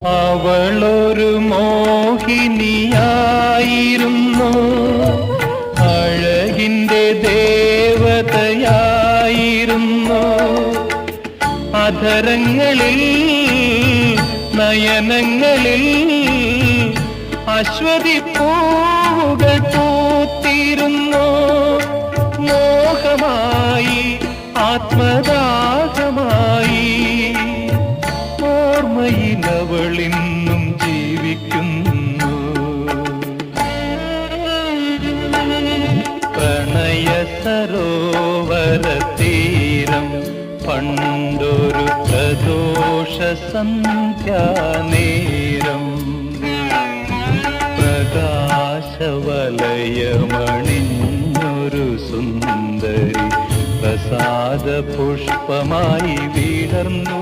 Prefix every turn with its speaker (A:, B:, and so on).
A: അവളൊരു മോഹിനിയായിരുന്നു, അഴകിൻ്റെ ദേവതയായിരുന്നു. അധരങ്ങളിൽ നയനങ്ങളിൽ അശ്വതി പൂവുകൾ പൂത്തിരുന്നു. മോഹമായി ആത്മദാഹമായി ഓർമ്മയിലവളിന്നും ജീവിക്കുന്നു. പ്രണയ സരോവര തീരം പണ്ടൊരു പ്രദോഷ സന്ധ്യാനേരം. പ്രകാശവലയമണിഞ്ഞൊരു സുന്ദരി പ്രസാദ പുഷ്പമായി വിടർന്നു.